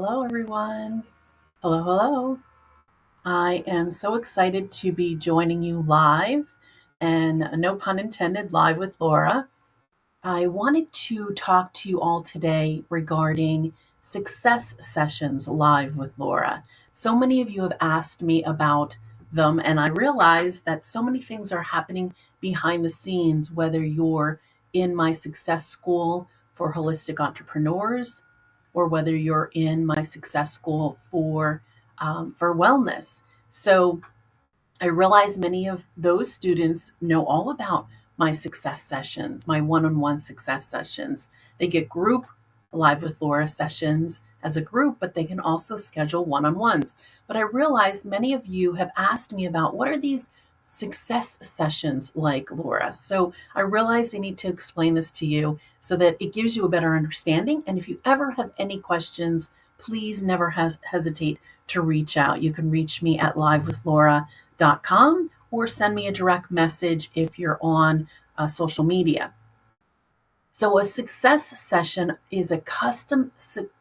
Hello, everyone. Hello, hello. I am so excited to be joining you live, and no pun intended, live with Laura. I wanted to talk to you all today regarding success sessions live with Laura. So many of you have asked me about them, and I realize that so many things are happening behind the scenes, whether you're in my success school for holistic entrepreneurs or whether you're in my success school for wellness. So I realize many of those students know all about my success sessions, my one-on-one success sessions. They get group live with Laura sessions as a group, but they can also schedule one-on-ones. But I realize many of you have asked me about what are these success sessions like, Laura? So I realized I need to explain this to you so that it gives you a better understanding. And if you ever have any questions, please never hesitate to reach out. You can reach me at livewithlaura.com or send me a direct message if you're on social media. So, a success session is a custom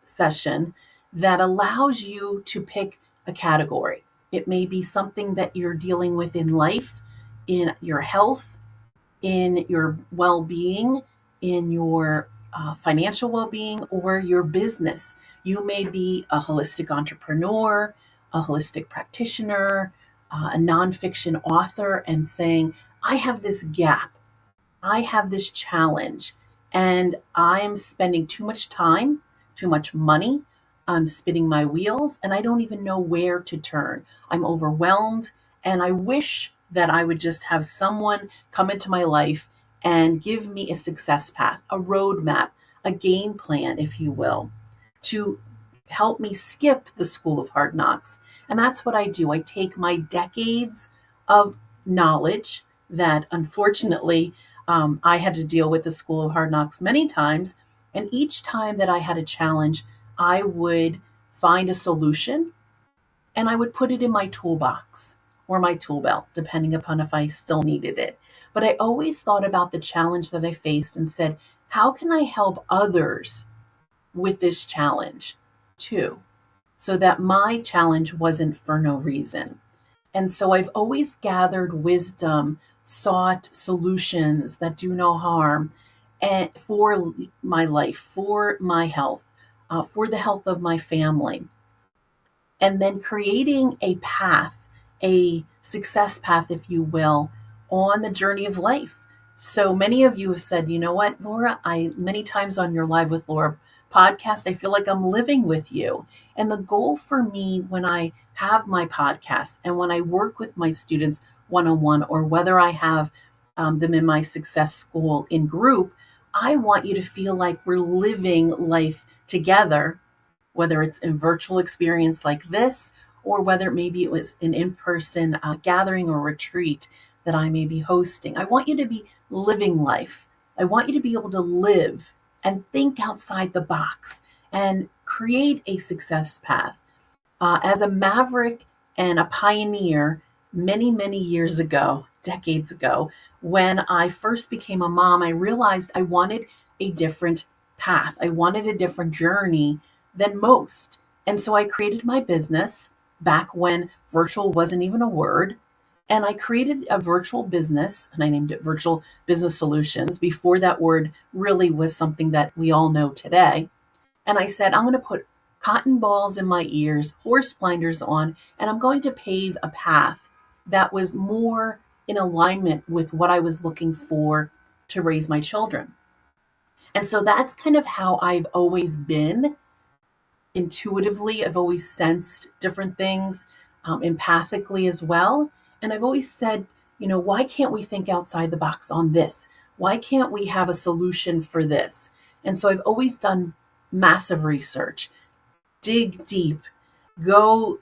session that allows you to pick a category. It may be something that you're dealing with in life, in your health, in your well being, in your financial well being, or your business. You may be a holistic entrepreneur, a holistic practitioner, a nonfiction author, and saying, I have this gap, I have this challenge, and I am spending too much time, too much money. I'm spinning my wheels, and I don't even know where to turn. I'm overwhelmed, and I wish that I would just have someone come into my life and give me a success path, a roadmap, a game plan, if you will, to help me skip the school of hard knocks. And that's what I do. I take my decades of knowledge that unfortunately I had to deal with the school of hard knocks many times. And each time that I had a challenge, I would find a solution and I would put it in my toolbox or my tool belt, depending upon if I still needed it. But I always thought about the challenge that I faced and said, how can I help others with this challenge too? So that my challenge wasn't for no reason. And so I've always gathered wisdom, sought solutions that do no harm and for my life, for my health, for the health of my family. And then creating a path, a success path, if you will, on the journey of life. So many of you have said, you know what, Laura, I many times on your Live with Laura podcast, I feel like I'm living with you. And the goal for me when I have my podcast and when I work with my students one on one, or whether I have them in my success school in group, I want you to feel like we're living life together, whether it's a virtual experience like this, or whether maybe it was an in person gathering or retreat that I may be hosting. I want you to be living life. I want you to be able to live and think outside the box and create a success path. As a maverick and a pioneer, many, many years ago, decades ago, when I first became a mom, I realized I wanted a different path. I wanted a different journey than most. And so I created my business back when virtual wasn't even a word. And I created a virtual business and I named it Virtual Business Solutions before that word really was something that we all know today. And I said, I'm going to put cotton balls in my ears, horse blinders on, and I'm going to pave a path that was more in alignment with what I was looking for to raise my children. And so that's kind of how I've always been intuitively. I've always sensed different things, empathically as well. And I've always said, why can't we think outside the box on this? Why can't we have a solution for this? And so I've always done massive research, dig deep, go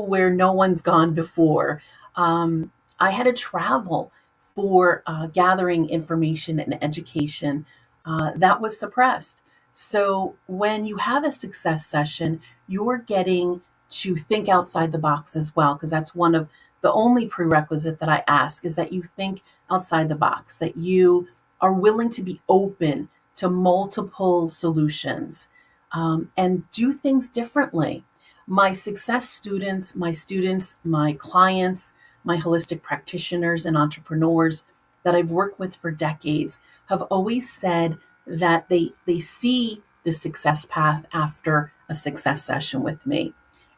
where no one's gone before. I had to travel for gathering information and education that was suppressed. So when you have a success session, you're getting to think outside the box as well, because that's one of the only prerequisite that I ask is that you think outside the box, that you are willing to be open to multiple solutions. and do things differently. My success students, my clients, my holistic practitioners and entrepreneurs that I've worked with for decades have always said that they see the success path after a success session with me.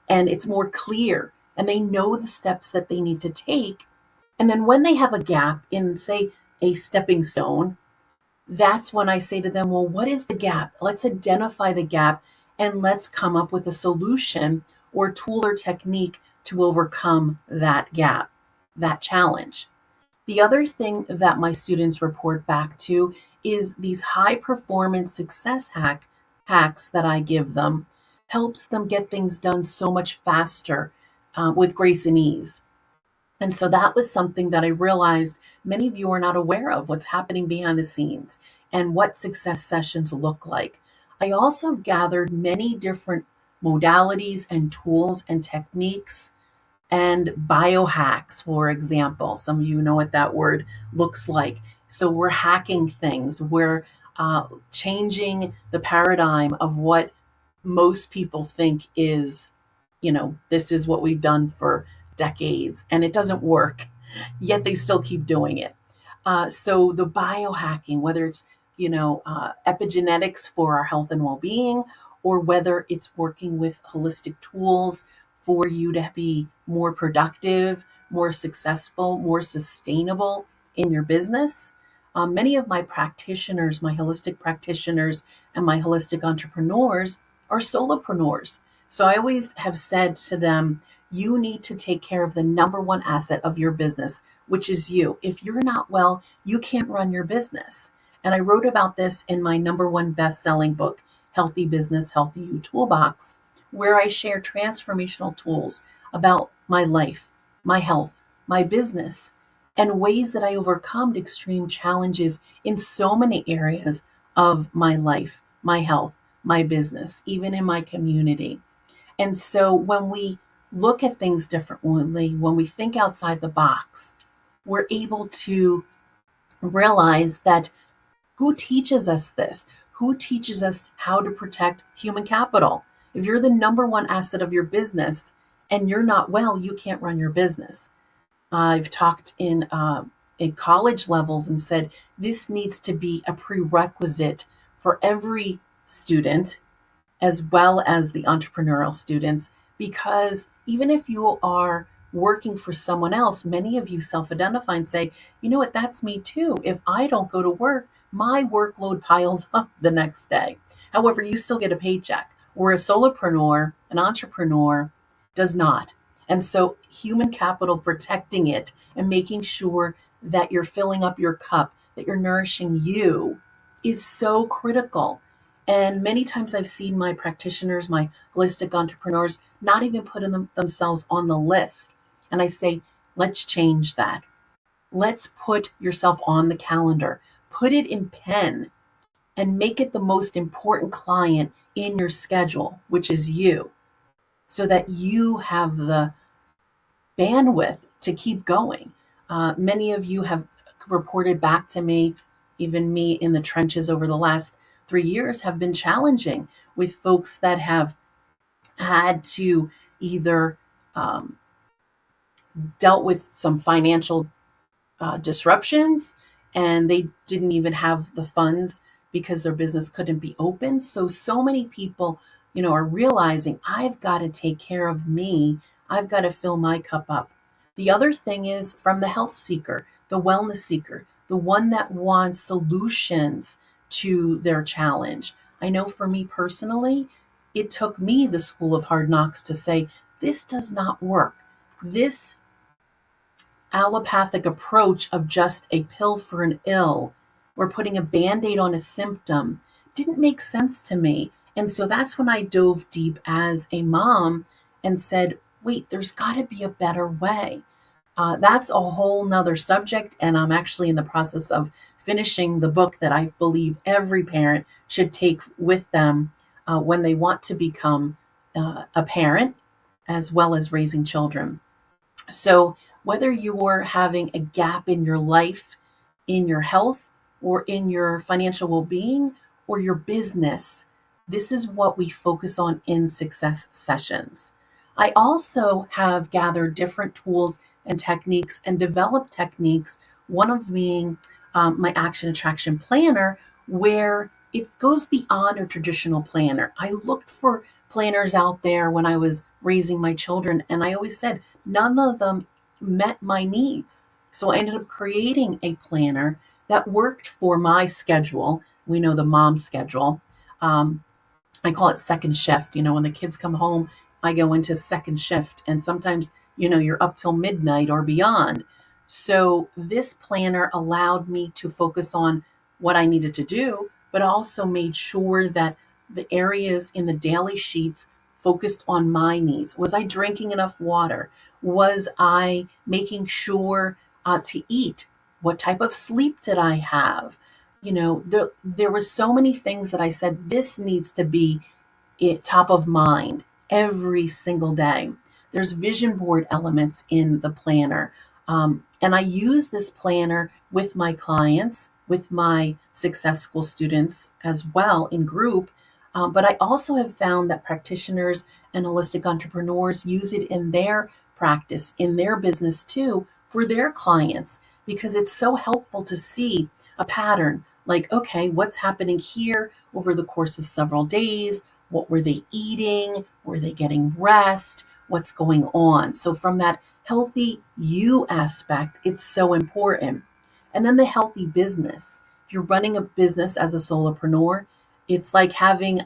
And it's more clear and they know the steps that they need to take. And then when they have a gap in, say, a stepping stone, that's when I say to them, well, what is the gap? Let's identify the gap and let's come up with a solution or tool or technique to overcome that gap, that challenge. The other thing that my students report back to is these high performance success hacks that I give them helps them get things done so much faster with grace and ease. And so that was something that I realized many of you are not aware of what's happening behind the scenes and what success sessions look like. I also have gathered many different modalities and tools and techniques and biohacks, for example. Some of you know what that word looks like. So we're hacking things, we're changing the paradigm of what most people think is, this is what we've done for decades and it doesn't work, yet they still keep doing it. So the biohacking, whether it's, epigenetics for our health and well being, or whether it's working with holistic tools for you to be more productive, more successful, more sustainable in your business. Many of my practitioners, my holistic practitioners, and my holistic entrepreneurs are solopreneurs. So I always have said to them, you need to take care of the number one asset of your business, which is you. If you're not well, you can't run your business. And I wrote about this in my number one best-selling book, Healthy Business, Healthy You Toolbox, where I share transformational tools about my life, my health, my business, and ways that I overcome extreme challenges in so many areas of my life, my health, my business, even in my community. And so when we look at things differently, when we think outside the box, we're able to realize that who teaches us this? Who teaches us how to protect human capital? If you're the number one asset of your business and you're not well, you can't run your business. I've talked in college levels and said this needs to be a prerequisite for every student as well as the entrepreneurial students, because even if you are working for someone else, many of you self identify and say, you know what, that's me too. If I don't go to work, my workload piles up the next day. However, you still get a paycheck, where a solopreneur, an entrepreneur, does not. And so, human capital, protecting it and making sure that you're filling up your cup, that you're nourishing you, is so critical. And many times I've seen my practitioners, my holistic entrepreneurs, not even putting themselves on the list. And I say, let's change that. Let's put yourself on the calendar, put it in pen, and make it the most important client in your schedule, which is you, so that you have the bandwidth to keep going. Many of you have reported back to me, even me in the trenches over the last 3 years have been challenging with folks that have had to either dealt with some financial disruptions and they didn't even have the funds because their business couldn't be open. So many people, are realizing I've got to take care of me. I've got to fill my cup up. The other thing is from the health seeker, the wellness seeker, the one that wants solutions to their challenge. I know for me personally, it took me the school of hard knocks to say, this does not work. This allopathic approach of just a pill for an ill or putting a band-aid on a symptom didn't make sense to me. And so that's when I dove deep as a mom and said, wait, there's got to be a better way. That's a whole nother subject. And I'm actually in the process of finishing the book that I believe every parent should take with them when they want to become a parent as well as raising children. So, whether you're having a gap in your life, in your health, or in your financial well being, or your business, This is what we focus on in success sessions. I also have gathered different tools and techniques and developed techniques, one of being my action attraction planner, where it goes beyond a traditional planner. I looked for planners out there when I was raising my children, and I always said none of them met my needs. So I ended up creating a planner that worked for my schedule. We know the mom schedule. Um, I call it second shift. When the kids come home, I go into second shift. And sometimes, you're up till midnight or beyond. So this planner allowed me to focus on what I needed to do, but also made sure that the areas in the daily sheets focused on my needs. Was I drinking enough water? Was I making sure to eat? What type of sleep did I have? There were so many things that I said this needs to be top of mind every single day. There's vision board elements in the planner. And I use this planner with my clients, with my success school students as well in group. But I also have found that practitioners and holistic entrepreneurs use it in their practice, in their business too, for their clients, because it's so helpful to see a pattern like, okay, what's happening here over the course of several days? What were they eating? Were they getting rest? What's going on? So, from that healthy you aspect, it's so important. And then the healthy business. If you're running a business as a solopreneur, it's like having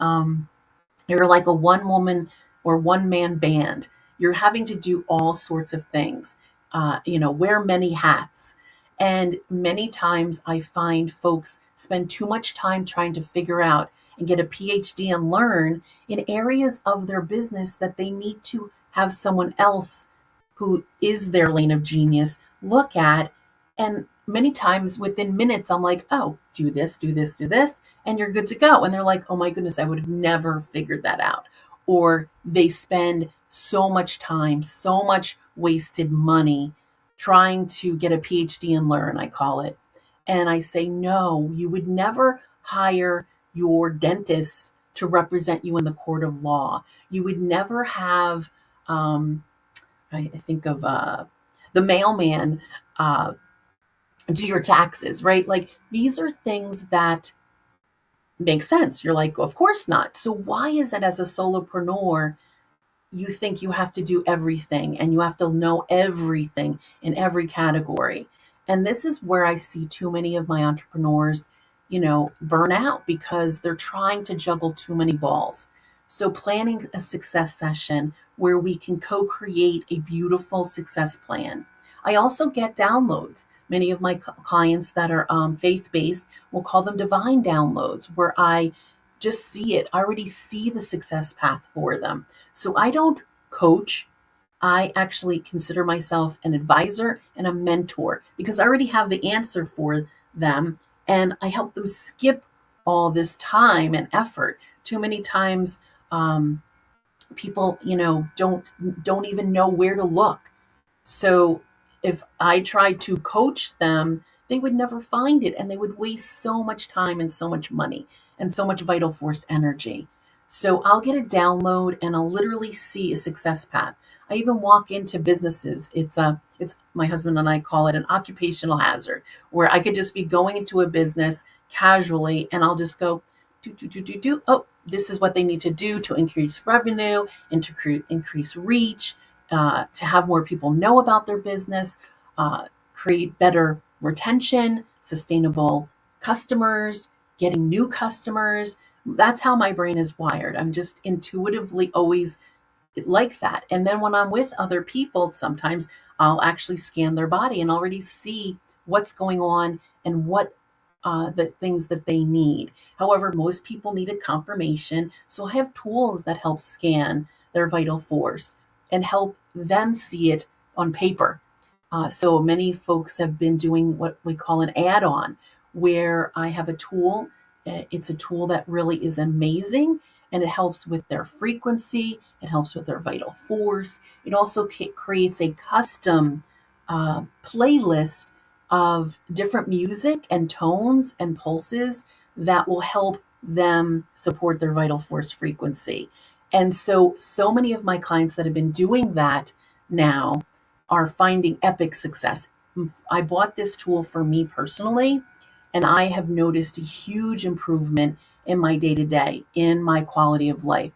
you're like a one woman or one man band. You're having to do all sorts of things, wear many hats. And many times I find folks spend too much time trying to figure out and get a PhD and learn in areas of their business that they need to have someone else who is their lane of genius look at. And many times within minutes, I'm like, oh, do this, do this, do this, and you're good to go. And they're like, oh my goodness, I would have never figured that out. Or they spend so much time, so much wasted money trying to get a PhD and learn, I call it. And I say, no, you would never hire your dentist to represent you in the court of law. You would never have, I think of the mailman uh, do your taxes, right? Like these are things that make sense. You're like, of course not. So why is it as a solopreneur you think you have to do everything and you have to know everything in every category? And this is where I see too many of my entrepreneurs, burn out because they're trying to juggle too many balls. So planning a success session where we can co-create a beautiful success plan. I also get downloads. Many of my clients that are faith-based will call them divine downloads, where I just see it. I already see the success path for them. So I don't coach. I actually consider myself an advisor and a mentor because I already have the answer for them, and I help them skip all this time and effort. Too many times, people, don't even know where to look. So if I tried to coach them, they would never find it and they would waste so much time and so much money and so much vital force energy. So I'll get a download and I'll literally see a success path. I even walk into businesses. It's my husband and I call it an occupational hazard, where I could just be going into a business casually and I'll just go do do do do do. Oh, this is what they need to do to increase revenue and to increase reach, to have more people know about their business, create better retention, sustainable customers, getting new customers. That's how my brain is wired. I'm just intuitively always like that. And then when I'm with other people, sometimes I'll actually scan their body and already see what's going on and what the things that they need. However, most people need a confirmation. So I have tools that help scan their vital force and help them see it on paper. So many folks have been doing what we call an add-on, where I have a tool. It's a tool that really is amazing, and it helps with their frequency. It helps with their vital force. It also creates a custom playlist of different music and tones and pulses that will help them support their vital force frequency. And so many of my clients that have been doing that now are finding epic success. I bought this tool for me personally, and I have noticed a huge improvement in my day to day, in my quality of life.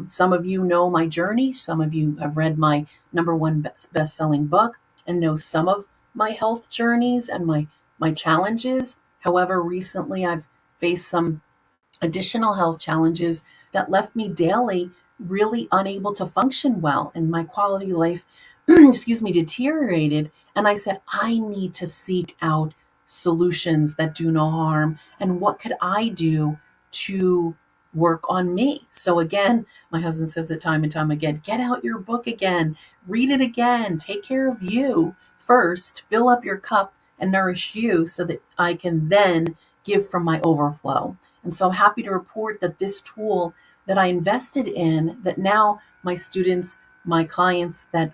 Some of you know my journey. Some of you have read my number one best selling book and know some of my health journeys and my challenges. However, recently I've faced some additional health challenges that left me daily really unable to function well, and my quality of life excuse me, deteriorated. And I said, I need to seek out solutions that do no harm, and what could I do to work on me? So again, my husband says it time and time again, get out your book again, read it again, take care of you first, fill up your cup and nourish you so that I can then give from my overflow. And so I'm happy to report that this tool that I invested in, that now my students, my clients that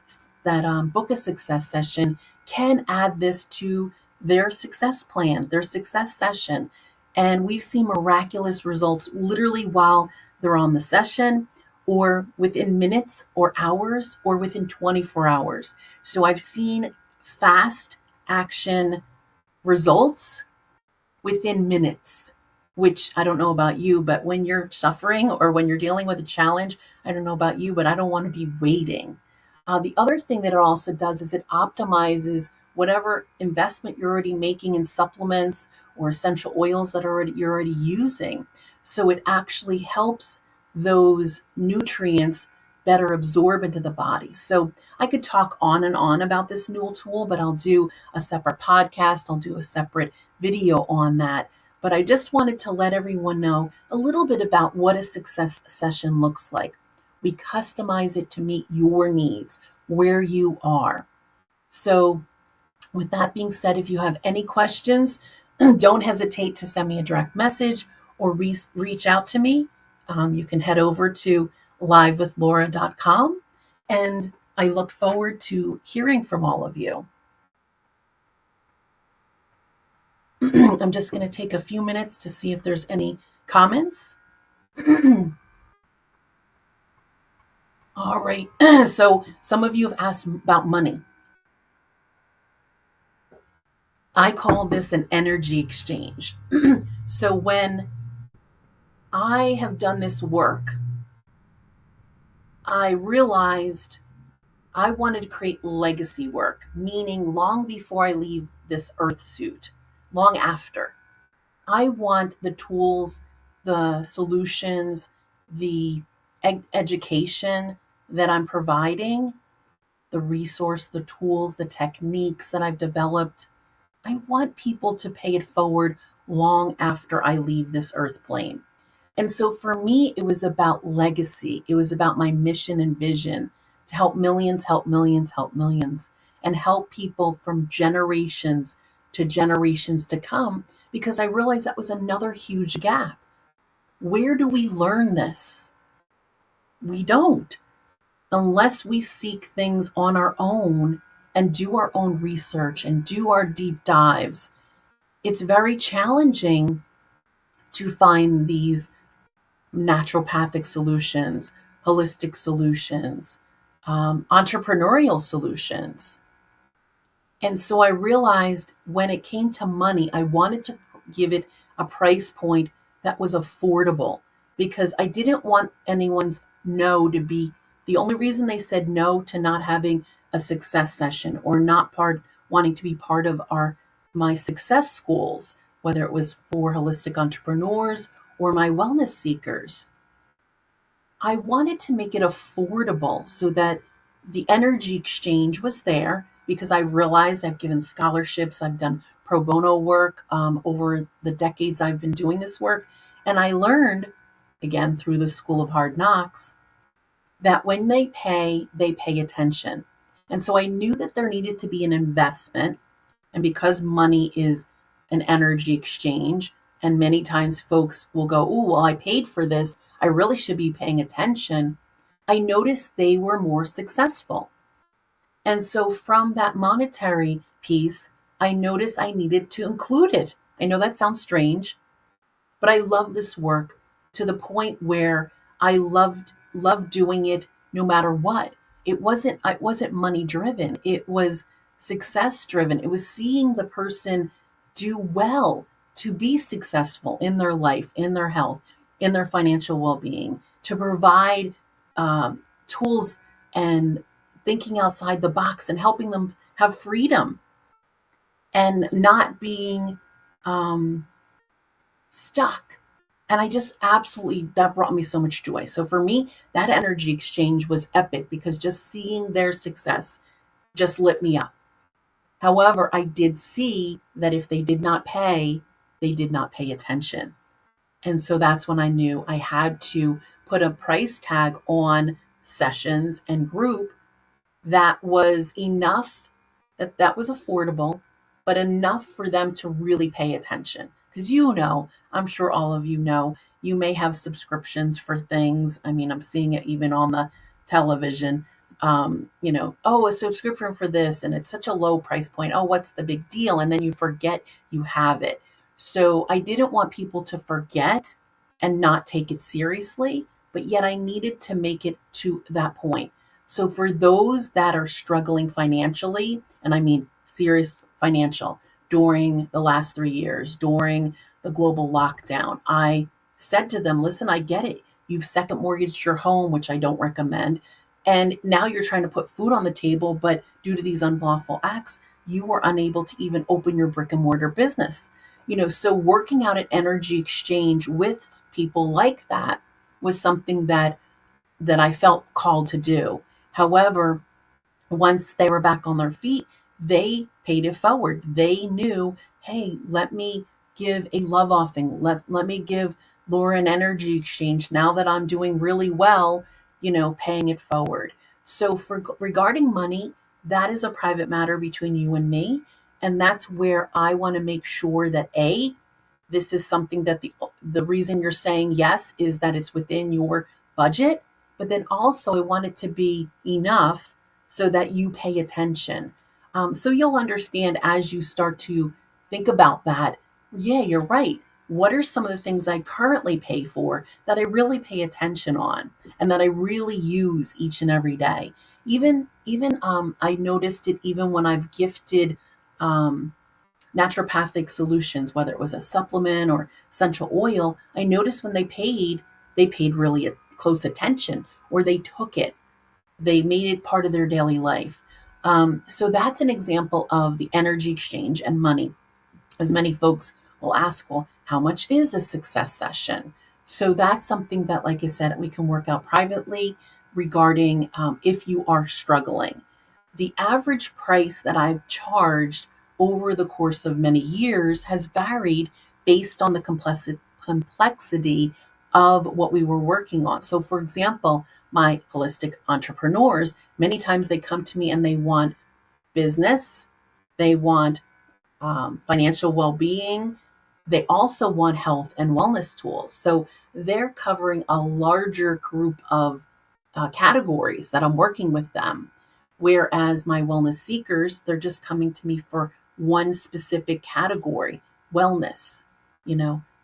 book a success session can add this to their success plan, their success session. And we've seen miraculous results literally while they're on the session, or within minutes or hours, or within 24 hours. So I've seen fast action results within minutes, which I don't know about you, but when you're suffering or when you're dealing with a challenge, I don't know about you, but I don't want to be waiting. The other thing that it also does is it optimizes whatever investment you're already making in supplements or essential oils that you're already using. So it actually helps those nutrients better absorb into the body. So I could talk on and on about this new tool, but I'll do a separate podcast. I'll do a separate video on that. But I just wanted to let everyone know a little bit about what a success session looks like. We customize it to meet your needs, where you are. So with that being said, if you have any questions, don't hesitate to send me a direct message or reach out to me. You can head over to livewithlaura.com, and I look forward to hearing from all of you. I'm just going to take a few minutes to see if there's any comments. All right. So some of you have asked about money. I call this an energy exchange. So when I have done this work, I realized I wanted to create legacy work, meaning long before I leave this earth suit, long after. I want the tools, the solutions, the education that I'm providing, the resource, the tools, the techniques that I've developed. I want people to pay it forward long after I leave this earth plane. And so for me, it was about legacy. It was about my mission and vision to help millions, help millions, help millions, and help people from generations to come, because I realized that was another huge gap. Where do we learn this? We don't, unless we seek things on our own and do our own research and do our deep dives. It's very challenging to find these naturopathic solutions, holistic solutions, entrepreneurial solutions. And so I realized when it came to money, I wanted to give it a price point that was affordable, because I didn't want anyone's no to be the only reason they said no to not having a success session or not wanting to be part of my success schools, whether it was for holistic entrepreneurs or my wellness seekers. I wanted to make it affordable so that the energy exchange was there, because I realized I've given scholarships, I've done pro bono work over the decades I've been doing this work. And I learned, again, through the School of Hard Knocks, that when they pay attention. And so I knew that there needed to be an investment. And because money is an energy exchange, and many times folks will go, oh, well, I paid for this, I really should be paying attention. I noticed they were more successful. And so from that monetary piece, I noticed I needed to include it. I know that sounds strange, But I love this work to the point where I loved doing it no matter what. It wasn't money driven. It was success driven. It was seeing the person do well to be successful in their life, in their health, in their financial well-being, to provide tools and thinking outside the box and helping them have freedom and not being um, stuck. And I just absolutely, that brought me so much joy. So for me, that energy exchange was epic because just seeing their success just lit me up. However, I did see that if they did not pay, they did not pay attention. And so that's when I knew I had to put a price tag on sessions and group that was enough, that was affordable, but enough for them to really pay attention. Because I'm sure all of you know, you may have subscriptions for things. I mean, I'm seeing it even on the television. Oh, a subscription for this, and it's such a low price point. Oh, what's the big deal? And then you forget you have it. So I didn't want people to forget and not take it seriously, but yet I needed to make it to that point. So for those that are struggling financially, and I mean serious financial, during the last 3 years, during the global lockdown, I said to them, listen, I get it. You've second mortgaged your home, which I don't recommend. And now you're trying to put food on the table, but due to these unlawful acts, you were unable to even open your brick and mortar business. So working out an energy exchange with people like that was something that I felt called to do. However, once they were back on their feet, they paid it forward. They knew, hey, let me give a love offering. Let me give Laura an energy exchange now that I'm doing really well, paying it forward. So for regarding money, that is a private matter between you and me. And that's where I want to make sure that this is something that the reason you're saying yes is that it's within your budget, but then also I want it to be enough so that you pay attention. So you'll understand as you start to think about that. Yeah, you're right. What are some of the things I currently pay for that I really pay attention on and that I really use each and every day? Even I noticed it even when I've gifted um, naturopathic solutions, whether it was a supplement or essential oil. I noticed when they paid really close attention, or they took it, they made it part of their daily life. So that's an example of the energy exchange and money. As many folks will ask, well, how much is a success session? So that's something that, like I said, we can work out privately regarding if you are struggling. The average price that I've charged over the course of many years has varied based on the complexity of what we were working on. So, for example, my holistic entrepreneurs, many times they come to me and they want business, they want financial well being. They also want health and wellness tools. So they're covering a larger group of categories that I'm working with them. Whereas my wellness seekers, they're just coming to me for one specific category, wellness,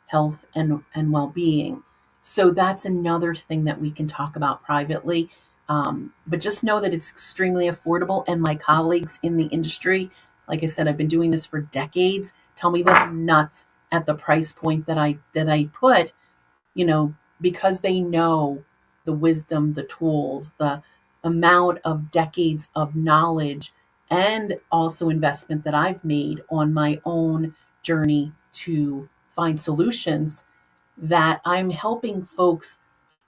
health and well being. So that's another thing that we can talk about privately. But just know that it's extremely affordable. And my colleagues in the industry, like I said, I've been doing this for decades, tell me that I'm nuts at the price point that I put, because they know the wisdom, the tools, the amount of decades of knowledge and also investment that I've made on my own journey to find solutions, that I'm helping folks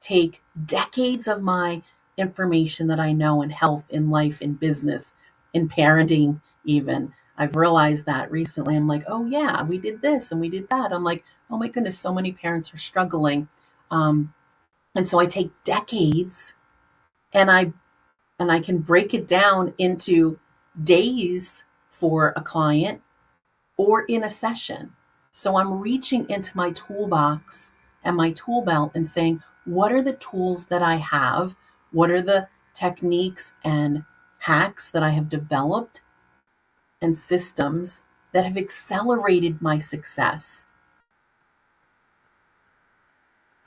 take decades of my information that I know in health, in life, in business, in parenting, even. I've realized that recently. I'm like, oh, yeah, we did this and we did that. I'm like, oh my goodness, so many parents are struggling. Um, and so I take decades and I can break it down into days for a client or in a session. So I'm reaching into my toolbox and my tool belt and saying, what are the tools that I have? What are the techniques and hacks that I have developed and systems that have accelerated my success?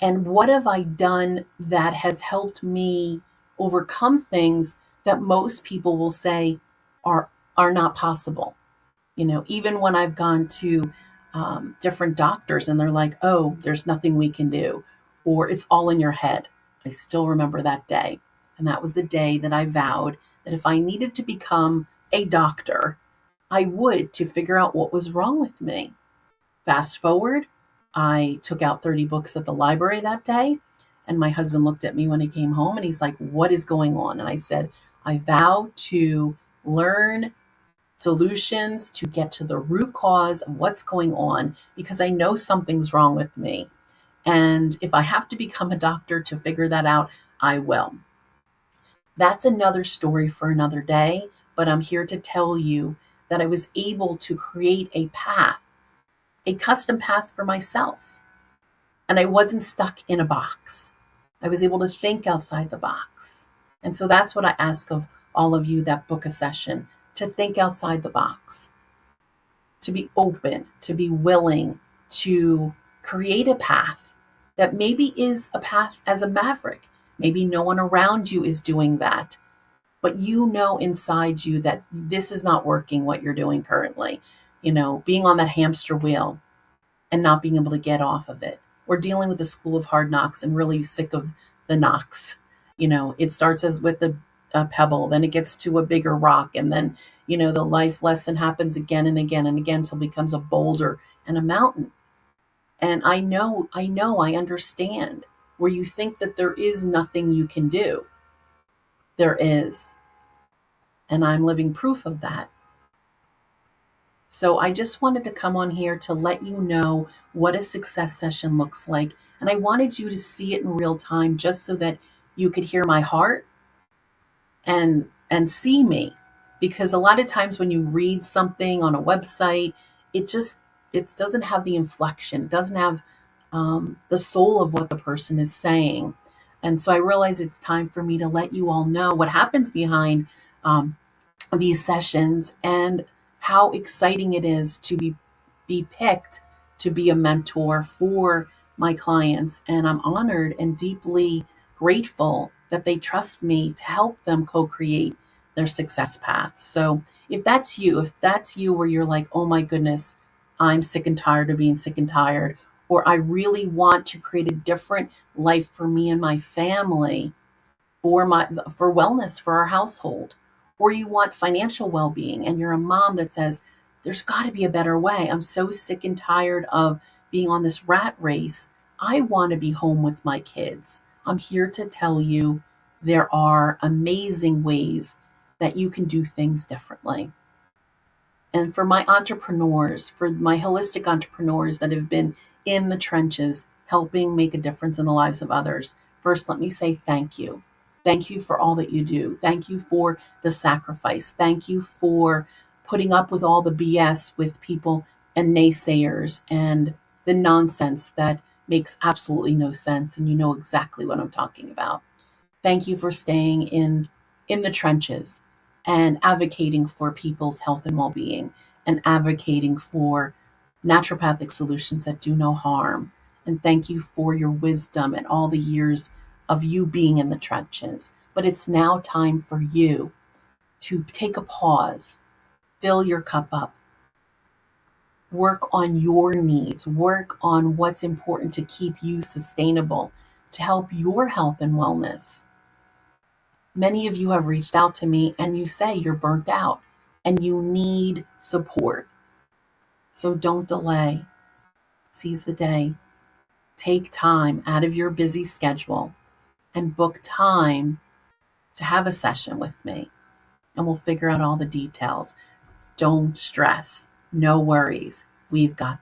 And what have I done that has helped me overcome things that most people will say are are not possible? Even when I've gone to different doctors and they're like, "Oh, there's nothing we can do," or "It's all in your head." I still remember that day, and that was the day that I vowed that if I needed to become a doctor, I would, to figure out what was wrong with me. Fast forward, I took out 30 books at the library that day, and my husband looked at me when he came home and he's like, "What is going on?" And I said, "I vow to learn solutions to get to the root cause of what's going on because I know something's wrong with me. And if I have to become a doctor to figure that out, I will." That's another story for another day, but I'm here to tell you that I was able to create a path, a custom path for myself. And I wasn't stuck in a box. I was able to think outside the box. And so that's what I ask of all of you that book a session, to think outside the box, to be open, to be willing to create a path that maybe is a path as a maverick. Maybe no one around you is doing that, but you know inside you that this is not working what you're doing currently. Being on that hamster wheel and not being able to get off of it, or dealing with the school of hard knocks and really sick of the knocks. It starts as with a pebble, then it gets to a bigger rock, and then the life lesson happens again and again and again until it becomes a boulder and a mountain. And I understand where you think that there is nothing you can do. There is, and I'm living proof of that. So I just wanted to come on here to let you know what a success session looks like. And I wanted you to see it in real time just so that you could hear my heart and see me. Because a lot of times when you read something on a website, it doesn't have the inflection. It doesn't have the soul of what the person is saying. And so I realize it's time for me to let you all know what happens behind um, these sessions and how exciting it is to be picked to be a mentor for my clients. And I'm honored and deeply grateful that they trust me to help them co-create their success path. So if that's you where you're like, "Oh my goodness, I'm sick and tired of being sick and tired," or "I really want to create a different life for me and my family, for wellness for our household," or you want financial well-being and you're a mom that says, "There's got to be a better way. I'm so sick and tired of being on this rat race. I want to be home with my kids." I'm here to tell you there are amazing ways that you can do things differently. And for my entrepreneurs, for my holistic entrepreneurs that have been in the trenches, helping make a difference in the lives of others, first, let me say thank you. Thank you for all that you do. Thank you for the sacrifice. Thank you for putting up with all the BS with people and naysayers and the nonsense that makes absolutely no sense. And you know exactly what I'm talking about. Thank you for staying in the trenches and advocating for people's health and well-being and advocating for naturopathic solutions that do no harm. And thank you for your wisdom and all the years of you being in the trenches. But it's now time for you to take a pause, fill your cup up, work on your needs, work on what's important to keep you sustainable, to help your health and wellness. Many of you have reached out to me and you say you're burnt out and you need support. So don't delay. Seize the day. Take time out of your busy schedule and book time to have a session with me, and we'll figure out all the details. Don't stress. No worries. We've got